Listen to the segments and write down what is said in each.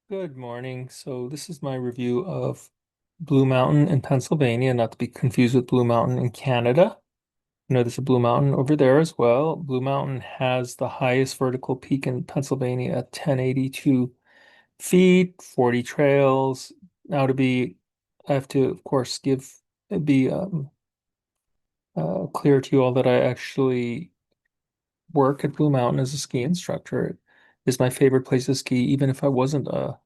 Good morning. So this is my review of Blue Mountain in Pennsylvania, not to be confused with Blue Mountain in Canada. I know there's a Blue Mountain over there as well. Blue Mountain has the highest vertical peak in Pennsylvania at 1082 feet, 40 trails. Now I have to, of course, be clear to you all that I actually work at Blue Mountain as a ski instructor. It is my favorite place to ski, even if I wasn't a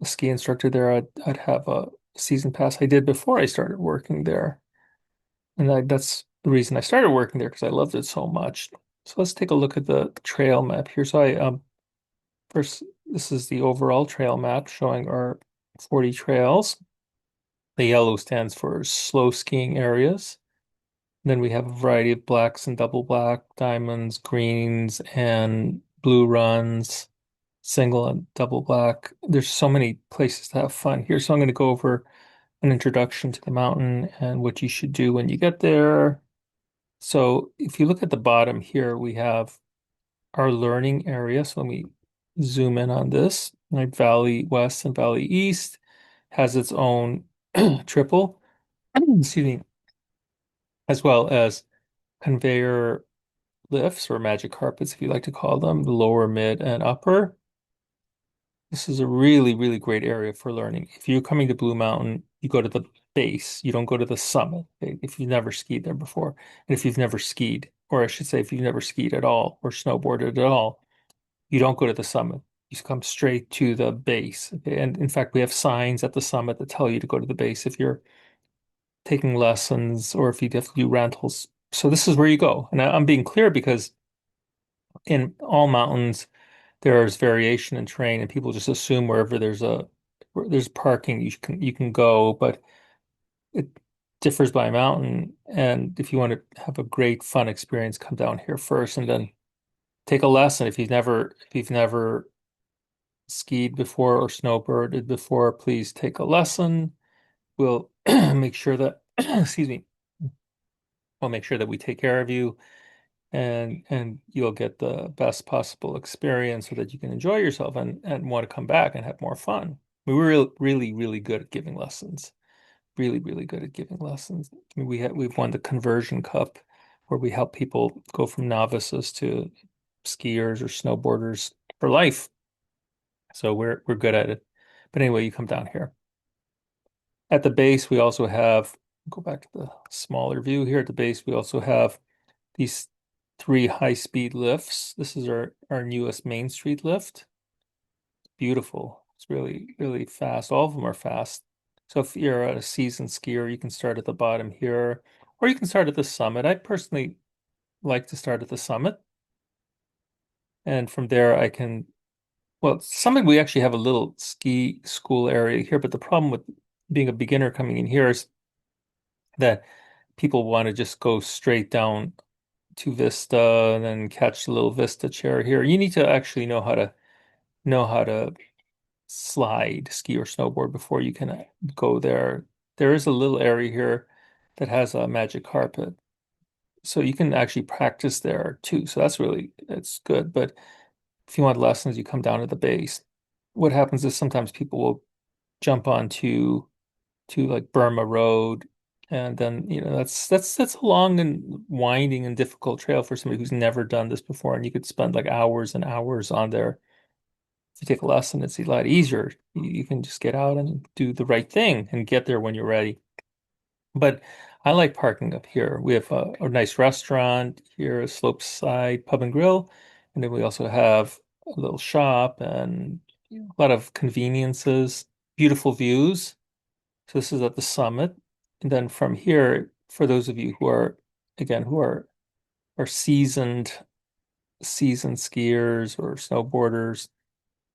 ski instructor there, I'd have a season pass. I did before I started working there, and that's the reason I started working there because I loved it so much. So let's take a look at the trail map here. So I first this is the overall trail map showing our 40 trails. The yellow stands for slow skiing areas. Then we have a variety of blacks and double black, diamonds, greens, and blue runs, single and double black. There's so many places to have fun here. So I'm going to go over an introduction to the mountain and what you should do when you get there. So if you look at the bottom here, we have our learning area. So let me zoom in on this. Like Valley West and Valley East has its own triple, excuse me, as well as conveyor lifts or magic carpets, if you like to call them, the lower, mid, and upper. This is a really, really great area for learning. If you're coming to Blue Mountain, you go to the base. You don't go to the summit, okay, if you've never skied there before. And if you've never skied, or I should say, if you've never skied at all or snowboarded at all, you don't go to the summit. You come straight to the base. Okay? And in fact, we have signs at the summit that tell you to go to the base if you're taking lessons or if you have to do rentals. So this is where you go. And I'm being clear because in all mountains, there's variation in terrain, and people just assume where there's parking, you can go, but it differs by mountain. And if you want to have a great fun experience, come down here first and then take a lesson. If you've never skied before or snowboarded before, please take a lesson. We'll make sure that excuse me, we'll make sure that we take care of you and you'll get the best possible experience so that you can enjoy yourself and want to come back and have more fun. We were really, really good at giving lessons. Really, really good at giving lessons. I mean, we've won the Conversion Cup where we help people go from novices to skiers or snowboarders for life. So we're good at it. But anyway, you come down here. At the base, we also have, go back to the smaller view here. At the base, we also have these three high-speed lifts. This is our newest Main Street lift. Beautiful. It's really, really fast. All of them are fast. So if you're a seasoned skier, you can start at the bottom here, or you can start at the summit. I personally like to start at the summit. And from there, well, summit, we actually have a little ski school area here, but the problem with being a beginner coming in here is that people want to just go straight down to Vista and then catch the little Vista chair here. You need to actually know how to slide, ski or snowboard before you can go there. There is a little area here that has a magic carpet. So you can actually practice there too. So that's good. But if you want lessons, you come down to the base. What happens is sometimes people will jump onto to like Burma Road, and then that's a long and winding and difficult trail for somebody who's never done this before, and you could spend like hours and hours on there. If you take a lesson, it's a lot easier. You can just get out and do the right thing and get there when you're ready. But I like parking up here. We have a nice restaurant here, a Slopeside Pub and Grill, and then we also have a little shop and a lot of conveniences, beautiful views. So this is at the summit. And then from here, for those of you who are, again, are seasoned skiers or snowboarders,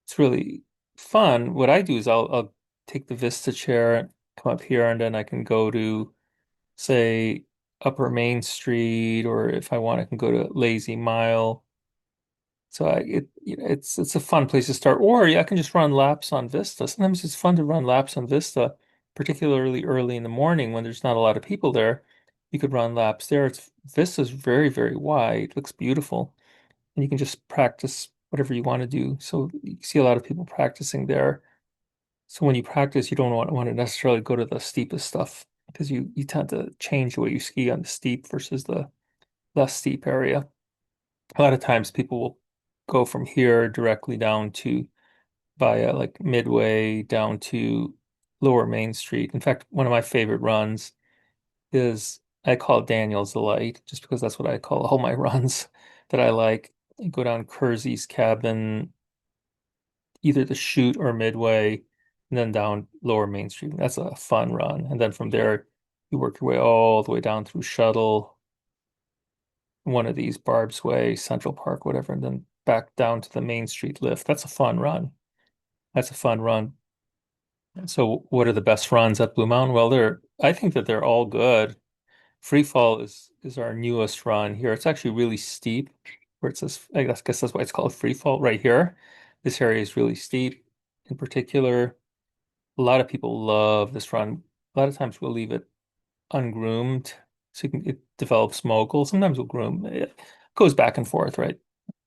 it's really fun. What I do is I'll take the Vista chair, come up here, and then I can go to, say, Upper Main Street, or if I want, I can go to Lazy Mile. So it's a fun place to start. Or yeah, I can just run laps on Vista. Sometimes it's fun to run laps on Vista, particularly early in the morning when there's not a lot of people there. You could run laps there. Vista's very, very wide, looks beautiful, and you can just practice whatever you want to do. So you see a lot of people practicing there. So when you practice, you don't want to necessarily go to the steepest stuff because you tend to change the way you ski on the steep versus the less steep area. A lot of times people will go from here directly down to via like Midway down to Lower Main Street. In fact, one of my favorite runs is I call it Daniel's Delight just because that's what I call all my runs that I like. You go down Kersey's Cabin, either the Chute or Midway, and then down Lower Main Street. That's a fun run. And then from there, you work your way all the way down through Shuttle, one of these Barb's Way, Central Park, whatever, and then back down to the Main Street lift. That's a fun run. That's a fun run. So what are the best runs at Blue Mountain? Well, I think that they're all good. Free Fall is our newest run here. It's actually really steep, where it says, I guess that's why it's called Free Fall right here. This area is really steep in particular. A lot of people love this run. A lot of times we'll leave it ungroomed so it develops mogul. Sometimes we'll groom. It goes back and forth, right?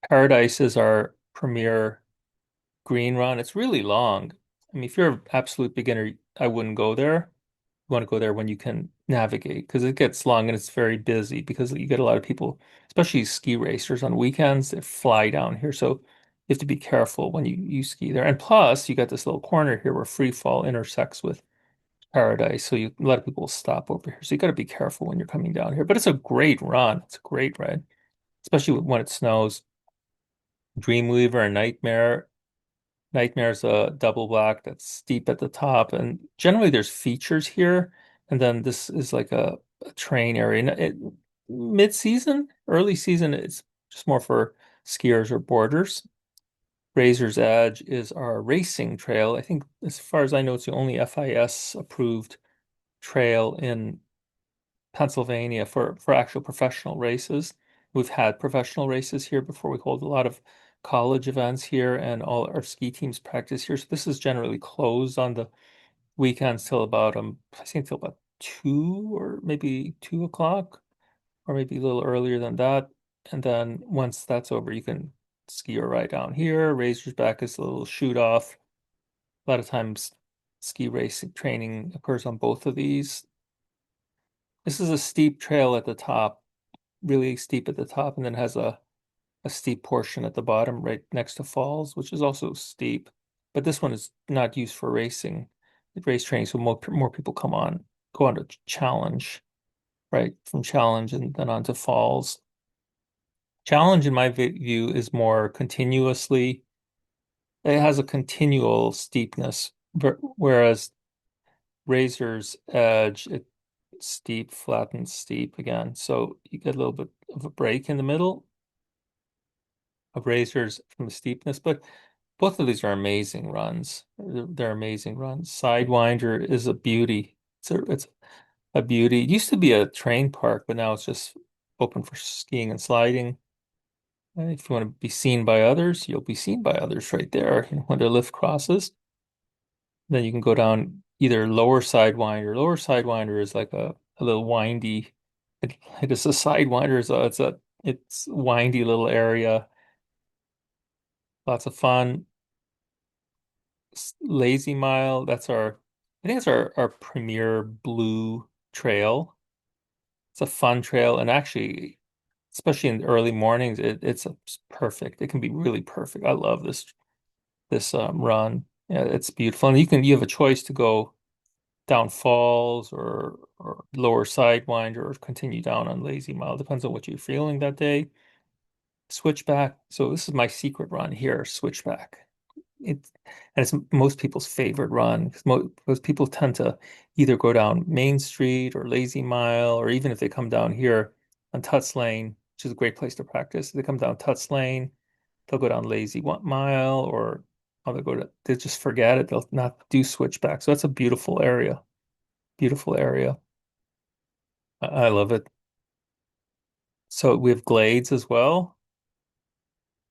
Paradise is our premier green run. It's really long. I mean, if you're an absolute beginner, I wouldn't go there. You want to go there when you can navigate because it gets long and it's very busy because you get a lot of people, especially ski racers on weekends, that fly down here. So you have to be careful when you ski there. And plus, you got this little corner here where free fall intersects with Paradise. So a lot of people will stop over here. So you got to be careful when you're coming down here. But it's a great run. It's a great ride, especially when it snows. Dreamweaver and Nightmare. Nightmare's a double black that's steep at the top, and generally there's features here, and then this is like a train area. And mid-season, early season, it's just more for skiers or boarders. Razor's Edge is our racing trail. I think, as far as I know, it's the only FIS approved trail in Pennsylvania for actual professional races. We've had professional races here before. We hold a lot of college events here, and all our ski teams practice here. So this is generally closed on the weekends till about I think till about 2 or maybe 2 o'clock, or maybe a little earlier than that. And then once that's over, you can ski or ride down here. Razor's Back is a little shoot off. A lot of times ski racing training occurs on both of these. This is a steep trail at the top, really steep at the top, and then has a steep portion at the bottom right next to falls, which is also steep. But this one is not used for racing, race training. So more people go on to challenge, right? From challenge and then on to falls. Challenge, in my view, is more continuously, it has a continual steepness, whereas Razor's Edge, it's steep, flattened, steep again. So you get a little bit of a break in the middle of Razors from the steepness, but both of these are amazing runs. They're amazing runs. Sidewinder is a beauty. It's a beauty. It used to be a train park, but now it's just open for skiing and sliding. If you want to be seen by others, you'll be seen by others right there. When the lift crosses, then you can go down either lower Sidewinder. Lower Sidewinder is like a little windy. It is a Sidewinder. So it's windy little area. Lots of fun. Lazy Mile, I think it's our premier blue trail. It's a fun trail, and actually, especially in the early mornings, it's perfect. It can be really perfect. I love this run. Yeah, it's beautiful, and you have a choice to go down falls or lower Sidewinder or continue down on Lazy Mile. Depends on what you're feeling that day. Switchback. So this is my secret run here, Switchback. It and it's most people's favorite run because most people tend to either go down Main Street or Lazy Mile, or even if they come down here on Tuts Lane, which is a great place to practice. They come down Tuts Lane, they'll go down Mile, or they just forget it. They'll not do Switchback. So that's a beautiful area. Beautiful area. I love it. So we have glades as well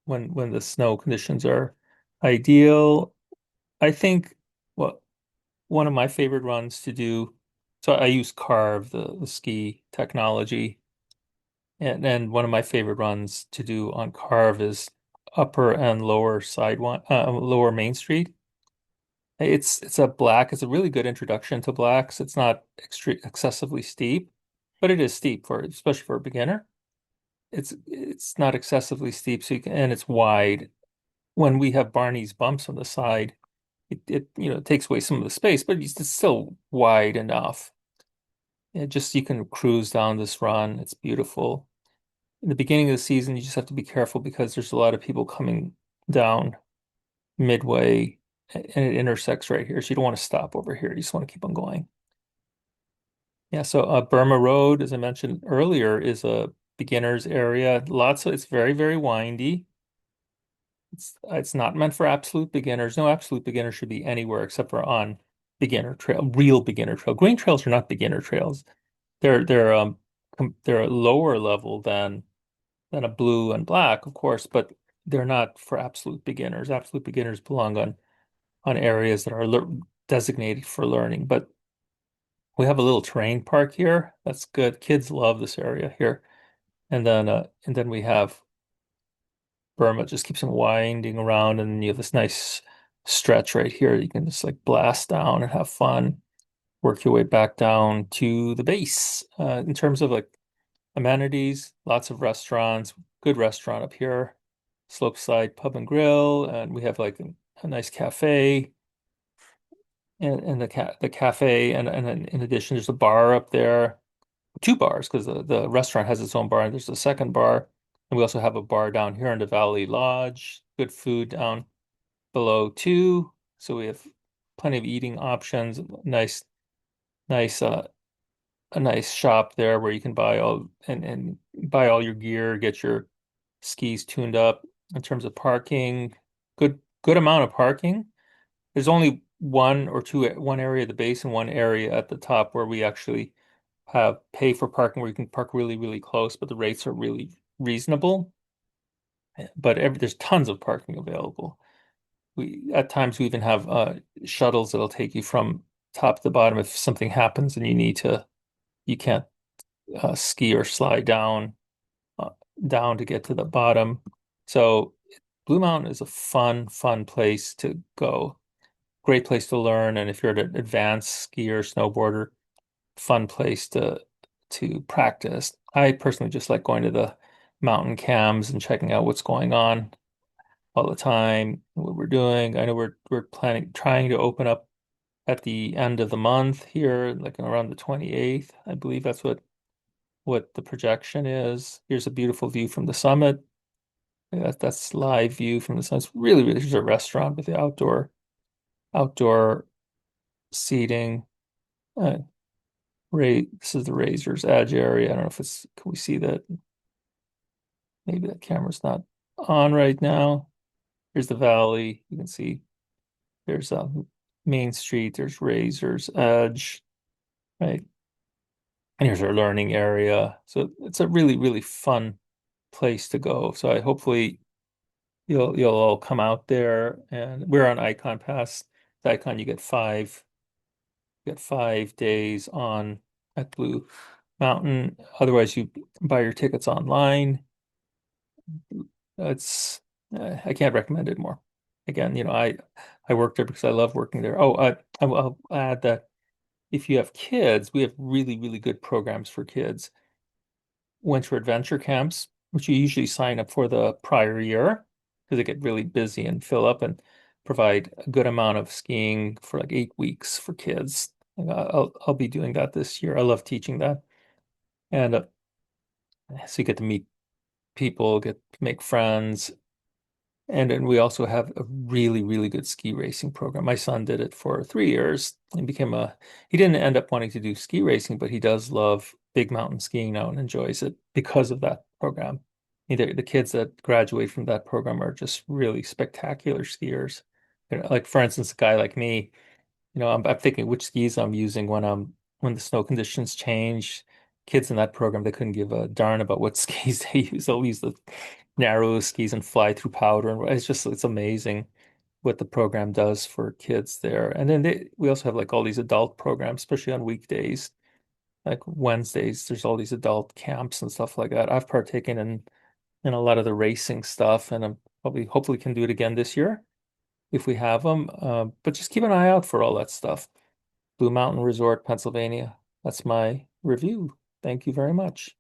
when the snow conditions are ideal. I think what one of my favorite runs to do. So I use Carve, the ski technology, and one of my favorite runs to do on Carve is upper and lower Main Street. It's a black. It's a really good introduction to blacks. It's not excessively steep, but it is steep for especially for a beginner. It's not excessively steep, so and it's wide. When we have Barney's bumps on the side, it it takes away some of the space, but it's still wide enough. It just you can cruise down this run. It's beautiful. In the beginning of the season, you just have to be careful because there's a lot of people coming down midway, and it intersects right here. So you don't want to stop over here. You just want to keep on going. Yeah, so Burma Road, as I mentioned earlier, is a beginner's area. It's very, very windy. It's not meant for absolute beginners. No absolute beginner should be anywhere except for on beginner trail, real beginner trail. Green trails are not beginner trails. They're a lower level than a blue and black, of course, but they're not for absolute beginners. Absolute beginners belong on areas that are designated for learning. But we have a little terrain park here. That's good. Kids love this area here. And then we have Burma just keeps on winding around, and you have this nice stretch right here. You can just like blast down and have fun. Work your way back down to the base. In terms of like amenities, lots of restaurants, good restaurant up here, Slopeside Pub and Grill, and we have like a nice cafe and the cafe, and then in addition, there's a bar up there, two bars because the restaurant has its own bar, and there's a second bar, and we also have a bar down here in the Valley Lodge. Good food down below too, so we have plenty of eating options. Nice, a nice shop there where you can buy and buy all your gear, get your skis tuned up. In terms of parking, good amount of parking. There's only one area at the base and one area at the top where we actually have pay for parking where you can park really, really close, but the rates are really reasonable. But there's tons of parking available. We at times we even have shuttles that'll take you from top to bottom if something happens and you can't ski or slide uh, down to get to the bottom. So Blue Mountain is a fun place to go. Great place to learn, and if you're an advanced skier, snowboarder, fun place to practice. I personally just like going to the mountain cams and checking out what's going on all the time, what we're doing. I know we're trying to open up at the end of the month here, like around the 28th. I believe that's what the projection is. Here's a beautiful view from the summit. That's live view from the summit. It's really, really, there's a restaurant with the outdoor seating. Uh, this is the Razor's Edge area. I don't know if can we see that? Maybe that camera's not on right now. Here's the valley. You can see there's Main Street, there's Razor's Edge, right? And here's our learning area. So it's a really, really fun place to go. So I hopefully you'll all come out there, and we're on Icon Pass. The Icon you get 5 days on at Blue Mountain. Otherwise, you buy your tickets online. It's I can't recommend it more. Again, I worked there because I love working there. Oh, I'll add that if you have kids, we have really, really good programs for kids. Winter adventure camps, which you usually sign up for the prior year because they get really busy and fill up and provide a good amount of skiing for like 8 weeks for kids. And I'll be doing that this year. I love teaching that, and so you get to meet people, get to make friends, and then we also have a really, really good ski racing program. My son did it for 3 years and he didn't end up wanting to do ski racing, but he does love big mountain skiing now and enjoys it because of that program. The kids that graduate from that program are just really spectacular skiers. Like for instance, a guy like me, I'm thinking which skis I'm using when the snow conditions change. Kids in that program, they couldn't give a darn about what skis they use. They'll use the narrow skis and fly through powder, and it's amazing what the program does for kids there. And then we also have like all these adult programs, especially on weekdays, like Wednesdays. There's all these adult camps and stuff like that. I've partaken in a lot of the racing stuff, and I'm probably hopefully can do it again this year. if we have them. But just keep an eye out for all that stuff. Blue Mountain Resort, Pennsylvania. That's my review. Thank you very much.